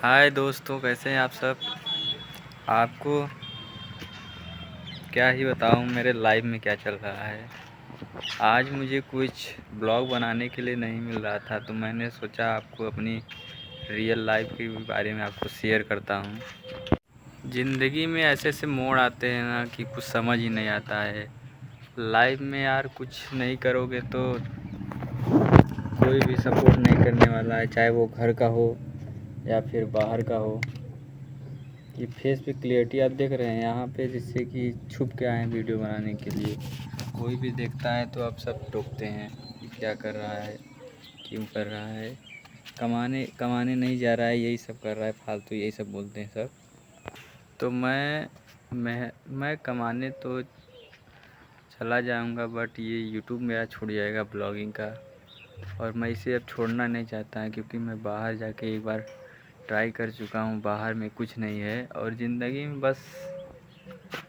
हाय दोस्तों, कैसे हैं आप सब। आपको क्या ही बताऊं मेरे लाइफ में क्या चल रहा है। आज मुझे कुछ ब्लॉग बनाने के लिए नहीं मिल रहा था, तो मैंने सोचा आपको अपनी रियल लाइफ के बारे में आपको शेयर करता हूं। ज़िंदगी में ऐसे ऐसे मोड़ आते हैं ना कि कुछ समझ ही नहीं आता है। लाइफ में यार कुछ नहीं करोगे तो कोई भी सपोर्ट नहीं करने वाला है, चाहे वो घर का हो या फिर बाहर का हो। ये फेस पे क्लियरिटी आप देख रहे हैं यहाँ पे, जिससे कि छुप के आए हैं वीडियो बनाने के लिए। कोई भी देखता है तो आप सब टोकते हैं कि क्या कर रहा है, क्यों कर रहा है, कमाने कमाने नहीं जा रहा है, यही सब कर रहा है, फालतू यही सब बोलते हैं सब। तो मैं कमाने तो चला जाऊंगा, बट ये यूट्यूब मेरा छूट जाएगा ब्लॉगिंग का। और मैं इसे अब छोड़ना नहीं चाहता, क्योंकि मैं बाहर जाके एक बार ट्राई कर चुका हूँ। बाहर में कुछ नहीं है और ज़िंदगी में बस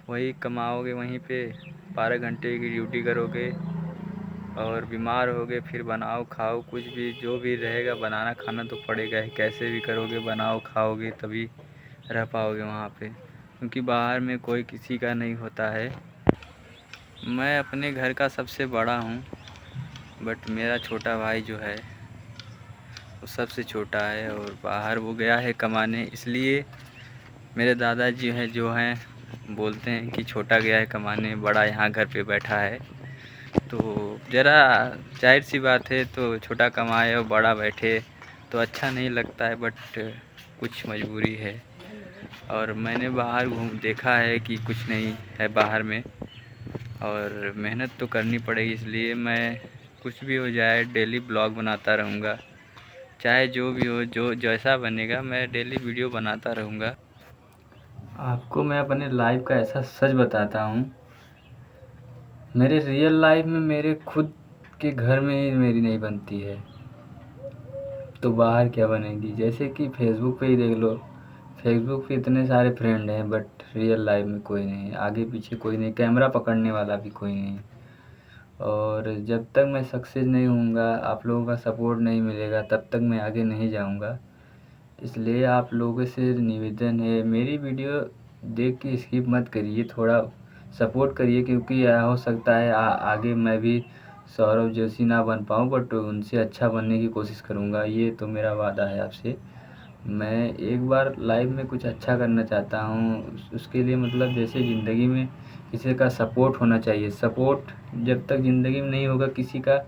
वही कमाओगे, वहीं पे 12 घंटे की ड्यूटी करोगे और बीमार होगे, फिर बनाओ खाओ, कुछ भी जो भी रहेगा बनाना खाना तो पड़ेगा ही। कैसे भी करोगे, बनाओ खाओगे, तभी रह पाओगे वहाँ पे, क्योंकि बाहर में कोई किसी का नहीं होता है। मैं अपने घर का सबसे बड़ा हूँ, बट मेरा छोटा भाई जो है वो सबसे छोटा है और बाहर वो गया है कमाने। इसलिए मेरे दादाजी हैं जो हैं बोलते हैं कि छोटा गया है कमाने, बड़ा यहाँ घर पे बैठा है। तो ज़रा जाहिर सी बात है, तो छोटा कमाए और बड़ा बैठे तो अच्छा नहीं लगता है, बट कुछ मजबूरी है। और मैंने बाहर घूम देखा है कि कुछ नहीं है बाहर में, और मेहनत तो करनी पड़ेगी। इसलिए मैं कुछ भी हो जाए डेली ब्लॉग बनाता रहूँगा, चाहे जो भी हो, जो जैसा बनेगा मैं डेली वीडियो बनाता रहूँगा। आपको मैं अपने लाइफ का ऐसा सच बताता हूँ, मेरे रियल लाइफ में मेरे खुद के घर में ही मेरी नहीं बनती है, तो बाहर क्या बनेगी। जैसे कि फेसबुक पे ही देख लो, फेसबुक पे इतने सारे फ्रेंड हैं, बट रियल लाइफ में कोई नहीं है, आगे पीछे कोई नहीं, कैमरा पकड़ने वाला भी कोई नहीं। और जब तक मैं सक्सेस नहीं होऊंगा, आप लोगों का सपोर्ट नहीं मिलेगा, तब तक मैं आगे नहीं जाऊंगा। इसलिए आप लोगों से निवेदन है, मेरी वीडियो देख के स्किप मत करिए, थोड़ा सपोर्ट करिए, क्योंकि हो सकता है आगे मैं भी सौरभ जोशी ना बन पाऊँ, बट उनसे अच्छा बनने की कोशिश करूँगा। ये तो मेरा वादा है आपसे। मैं एक बार लाइफ में कुछ अच्छा करना चाहता हूँ, उसके लिए मतलब जैसे ज़िंदगी में किसी का सपोर्ट होना चाहिए। सपोर्ट जब तक ज़िंदगी में नहीं होगा किसी का,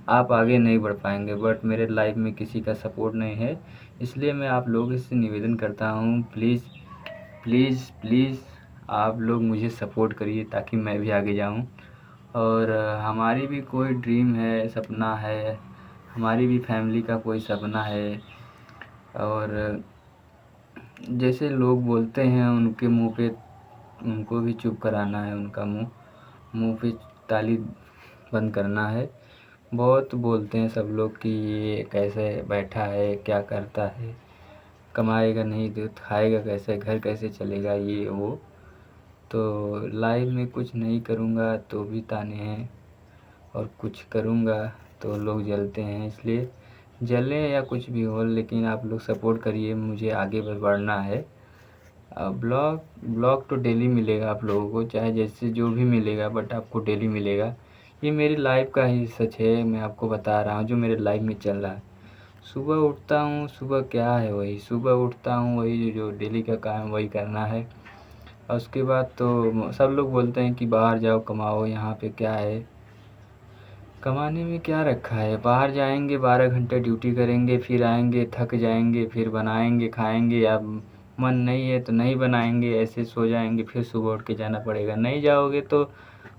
आप आगे नहीं बढ़ पाएंगे। बट मेरे लाइफ में किसी का सपोर्ट नहीं है, इसलिए मैं आप लोगों से निवेदन करता हूँ, प्लीज़ प्लीज़ प्लीज़ आप लोग मुझे सपोर्ट करिए, ताकि मैं भी आगे जाऊँ। और हमारी भी कोई ड्रीम है, सपना है, हमारी भी फैमिली का कोई सपना है। और जैसे लोग बोलते हैं उनके मुंह पे, उनको भी चुप कराना है, उनका मुंह मुंह पे ताली बंद करना है। बहुत बोलते हैं सब लोग कि ये कैसे बैठा है, क्या करता है, कमाएगा नहीं तो खाएगा कैसे, घर कैसे चलेगा, ये वो। तो लाइफ में कुछ नहीं करूँगा तो भी ताने हैं, और कुछ करूँगा तो लोग जलते हैं। इसलिए जले या कुछ भी हो, लेकिन आप लोग सपोर्ट करिए, मुझे आगे बढ़ना है। ब्लॉग ब्लॉग तो डेली मिलेगा आप लोगों को, चाहे जैसे जो भी मिलेगा, बट आपको डेली मिलेगा। ये मेरी लाइफ का ही सच है, मैं आपको बता रहा हूँ जो मेरे लाइफ में चल रहा है। सुबह उठता हूँ, सुबह क्या है वही सुबह उठता हूँ, वही जो डेली का काम वही करना है। और उसके बाद तो सब लोग बोलते हैं कि बाहर जाओ कमाओ, यहाँ पे क्या है, कमाने में क्या रखा है। बाहर जाएंगे 12 घंटे ड्यूटी करेंगे, फिर आएंगे थक जाएंगे, फिर बनाएंगे खाएंगे, या मन नहीं है तो नहीं बनाएंगे, ऐसे सो जाएंगे, फिर सुबह उठ के जाना पड़ेगा। नहीं जाओगे तो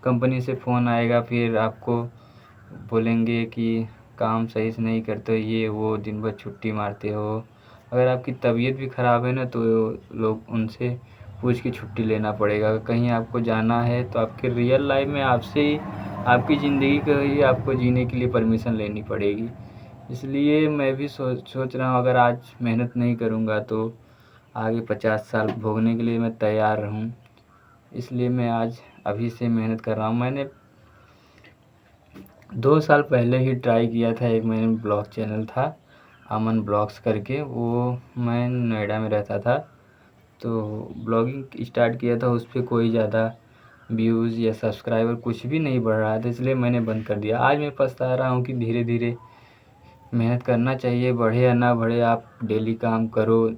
कंपनी से फ़ोन आएगा, फिर आपको बोलेंगे कि काम सही से नहीं करते हो, ये वो, दिन भर छुट्टी मारते हो। अगर आपकी तबीयत भी ख़राब है ना, तो लोग उनसे पूछ के छुट्टी लेना पड़ेगा। अगर कहीं आपको जाना है तो आपके रियल लाइफ में आपसे ही, आपकी ज़िंदगी को ही आपको जीने के लिए परमिशन लेनी पड़ेगी। इसलिए मैं भी सोच रहा हूँ, अगर आज मेहनत नहीं करूँगा तो आगे 50 साल भोगने के लिए मैं तैयार रहूँ। इसलिए मैं आज अभी से मेहनत कर रहा हूँ। मैंने 2 साल पहले ही ट्राई किया था, एक मैंने ब्लॉग चैनल था, अमन ब्लॉग्स करके, वो मैं नोएडा में रहता था, तो ब्लॉगिंग स्टार्ट किया था। उस पर कोई ज़्यादा व्यूज़ या सब्सक्राइबर कुछ भी नहीं बढ़ रहा था, इसलिए मैंने बंद कर दिया। आज मैं पछता रहा हूँ कि धीरे धीरे मेहनत करना चाहिए, बढ़े या ना बढ़े, आप डेली काम करो।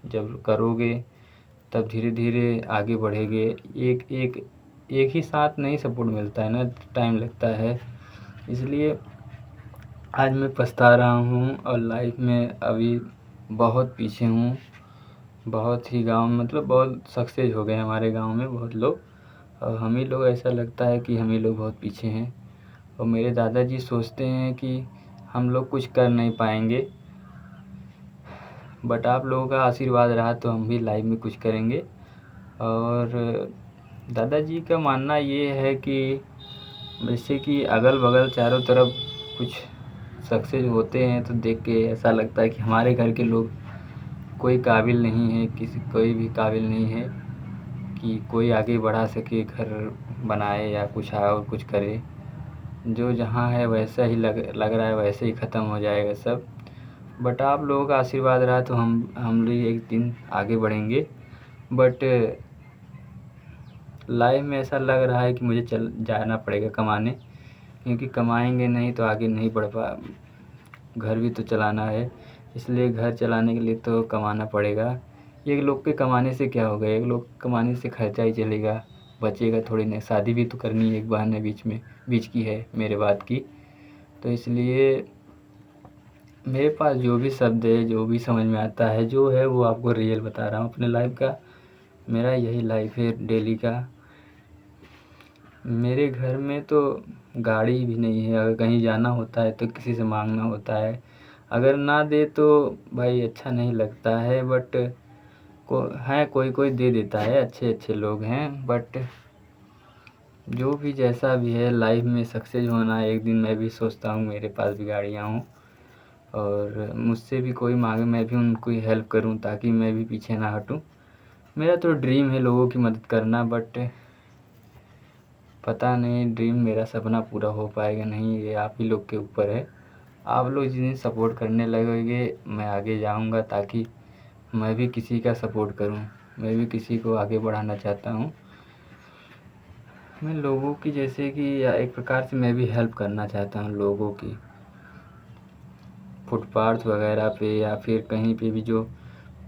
जब करोगे तब धीरे धीरे आगे बढ़ेंगे। एक एक एक ही साथ नहीं सपोर्ट मिलता है ना, टाइम लगता है। इसलिए आज मैं पछता रहा हूँ और लाइफ में अभी बहुत पीछे हूँ। बहुत ही गाँव मतलब बहुत सक्सेस हो गए हमारे गाँव में बहुत लोग, और हम ही लोग, ऐसा लगता है कि हम ही लोग बहुत पीछे हैं। और मेरे दादाजी सोचते हैं कि हम लोग कुछ कर नहीं पाएंगे, बट आप लोगों का आशीर्वाद रहा तो हम भी लाइफ में कुछ करेंगे। और दादाजी का मानना ये है कि जैसे कि अगल बगल चारों तरफ कुछ सक्सेस होते हैं तो देख के ऐसा लगता है कि हमारे घर के लोग कोई काबिल नहीं है, कोई भी काबिल नहीं है कि कोई आगे बढ़ा सके, घर बनाए या कुछ और कुछ करे। जो जहाँ है वैसा ही लग रहा है, वैसे ही ख़त्म हो जाएगा सब। बट आप लोगों का आशीर्वाद रहा तो हम भी एक दिन आगे बढ़ेंगे। बट लाइफ में ऐसा लग रहा है कि मुझे जाना पड़ेगा कमाने, क्योंकि कमाएंगे नहीं तो आगे नहीं बढ़ घर भी तो चलाना है। इसलिए घर चलाने के लिए तो कमाना पड़ेगा। एक लोग के कमाने से क्या होगा, एक लोग कमाने से खर्चा ही चलेगा, बचेगा थोड़ी नहीं। शादी भी तो करनी है, एक बहन है बीच की है मेरे बात की। तो इसलिए मेरे पास जो भी शब्द है, जो भी समझ में आता है, जो है वो आपको रियल बता रहा हूँ अपने लाइफ का। मेरा यही लाइफ है डेली का। मेरे घर में तो गाड़ी भी नहीं है, अगर कहीं जाना होता है तो किसी से मांगना होता है। अगर ना दे तो भाई अच्छा नहीं लगता है, बट कोई कोई दे देता है, अच्छे अच्छे लोग हैं। बट जो भी जैसा भी है, लाइफ में सक्सेस होना है। एक दिन मैं भी सोचता हूँ मेरे पास भी गाड़ियाँ हों और मुझसे भी कोई मांगे, मैं भी उनको हेल्प करूँ ताकि मैं भी पीछे ना हटूँ। मेरा तो ड्रीम है लोगों की मदद करना, बट पता नहीं ड्रीम मेरा सपना पूरा हो पाएगा नहीं, ये आप ही लोग के ऊपर है। आप लोग जिन्हें सपोर्ट करने लगोगे मैं आगे जाऊंगा, ताकि मैं भी किसी का सपोर्ट करूं। मैं भी किसी को आगे बढ़ाना चाहता हूं। मैं लोगों की, जैसे कि एक प्रकार से मैं भी हेल्प करना चाहता हूं लोगों की। फुटपाथ वगैरह पे या फिर कहीं पे भी जो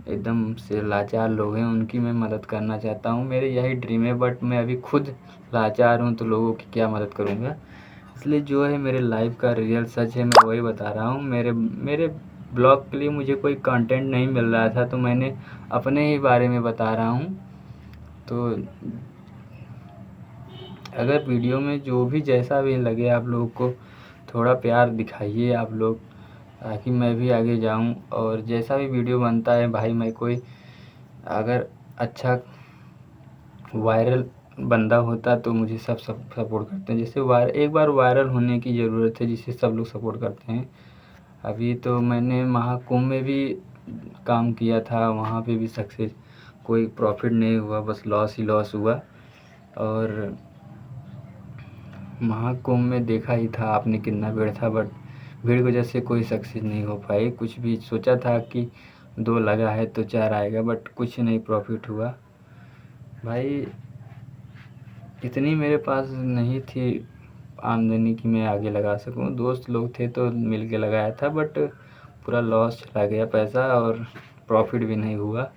एकदम से लाचार लोग हैं उनकी मैं मदद करना चाहता हूँ। मेरे यही ड्रीम है, बट मैं अभी खुद लाचार हूँ तो लोगों की क्या मदद करूँगा। इसलिए जो है मेरे लाइफ का रियल सच है, मैं वही बता रहा हूँ। मेरे मेरे ब्लॉग के लिए मुझे कोई कंटेंट नहीं मिल रहा था, तो मैंने अपने ही बारे में बता रहा हूँ। तो अगर वीडियो में जो भी जैसा भी लगे आप लोगों को, थोड़ा प्यार दिखाइए आप लोग, ताकि मैं भी आगे जाऊं। और जैसा भी वीडियो बनता है भाई, मैं कोई अगर अच्छा वायरल बंदा होता तो मुझे सब सपोर्ट करते हैं। जैसे एक बार वायरल होने की ज़रूरत है, जिसे सब लोग सपोर्ट करते हैं। अभी तो मैंने महाकुंभ में भी काम किया था, वहाँ पे भी सक्सेस, कोई प्रॉफिट नहीं हुआ, बस लॉस ही लॉस हुआ। और महाकुंभ में देखा ही था आपने कितना भीड़ था, बट भीड़ की वजह से कोई सक्सेस नहीं हो पाई। कुछ भी सोचा था कि 2 लगा है तो 4 आएगा, बट कुछ नहीं प्रॉफिट हुआ। भाई इतनी मेरे पास नहीं थी आमदनी कि मैं आगे लगा सकूं। दोस्त लोग थे तो मिल के लगाया था, बट पूरा लॉस चला गया पैसा और प्रॉफिट भी नहीं हुआ।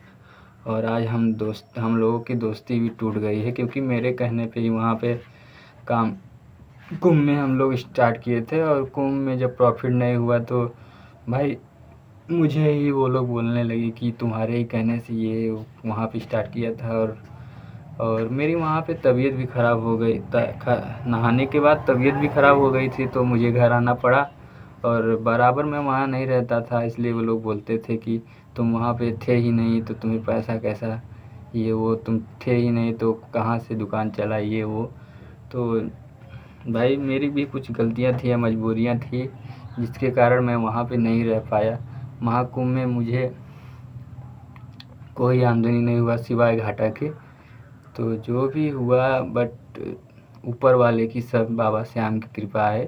और आज हम लोगों की दोस्ती भी टूट गई है, क्योंकि मेरे कहने पे ही वहाँ पे काम कुंभ में हम लोग स्टार्ट किए थे, और कुंभ में जब प्रॉफिट नहीं हुआ तो भाई मुझे ही वो लोग बोलने लगे कि तुम्हारे ही कहने से ये वहाँ पे स्टार्ट किया था। और मेरी वहाँ पे तबीयत भी ख़राब हो गई, नहाने के बाद तबीयत भी ख़राब हो गई थी, तो मुझे घर आना पड़ा। और बराबर मैं वहाँ नहीं रहता था, इसलिए वो लोग बोलते थे कि तुम वहाँ पे थे ही नहीं तो तुम्हें पैसा कैसा, ये वो, तुम थे ही नहीं तो कहाँ से दुकान चला, ये वो। तो भाई मेरी भी कुछ गलतियाँ थी या मजबूरियाँ थी, जिसके कारण मैं वहाँ पे नहीं रह पाया। महाकुंभ में मुझे कोई आमदनी नहीं हुआ सिवाय घाटा के। तो जो भी हुआ, बट ऊपर वाले की, सब बाबा श्याम की कृपा है।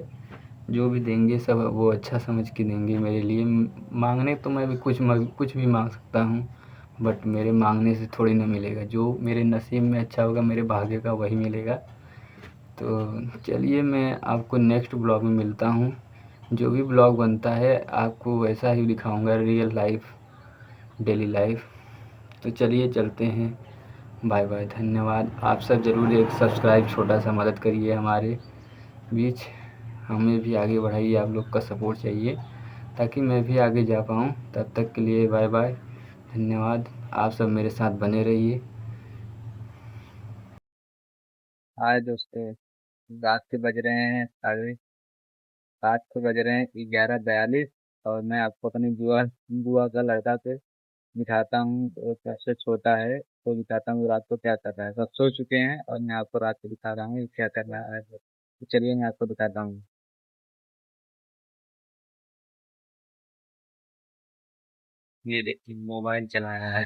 जो भी देंगे सब वो अच्छा समझ के देंगे मेरे लिए। मांगने तो मैं भी कुछ भी मांग सकता हूँ, बट मेरे मांगने से थोड़ी ना मिलेगा। जो मेरे नसीब में अच्छा होगा, मेरे भाग्य का, वही मिलेगा। तो चलिए, मैं आपको नेक्स्ट ब्लॉग में मिलता हूँ। जो भी ब्लॉग बनता है आपको वैसा ही दिखाऊंगा, रियल लाइफ, डेली लाइफ। तो चलिए चलते हैं। बाय बाय, धन्यवाद। आप सब ज़रूर एक सब्सक्राइब छोटा सा मदद करिए हमारे बीच। हमें भी आगे बढ़ाइए, आप लोग का सपोर्ट चाहिए ताकि मैं भी आगे जा पाऊँ। तब तक के लिए बाय बाय, धन्यवाद। आप सब मेरे साथ बने रहिए। हाय दोस्तों, रात के बज रहे हैं साढ़े 11:42, और मैं आपको अपनी बुआ बुआ का लड़का पे दिखाता हूँ। वो कैसे छोटा है, तो दिखाता हूँ रात को क्या कर रहा है। सब सो चुके हैं और मैं आपको रात को दिखा रहा हूँ ये क्या कर रहा है। तो चलिए मैं आपको दिखाता हूँ। ये देखिए, मोबाइल चला रहा है।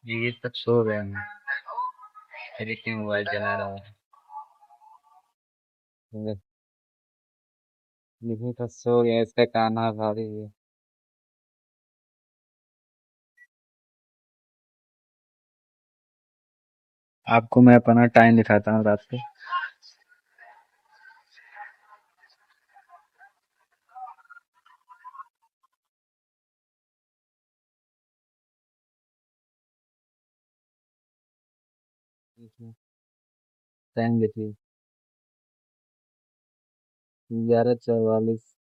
ये सब सो गए हैं। ये देखिए, मोबाइल चला रहा है। ये तो सो गया, इसका कान्हा भाभी है। आपको मैं अपना टाइम दिखाता हूँ रात को। टाइम देखिए, 11:44।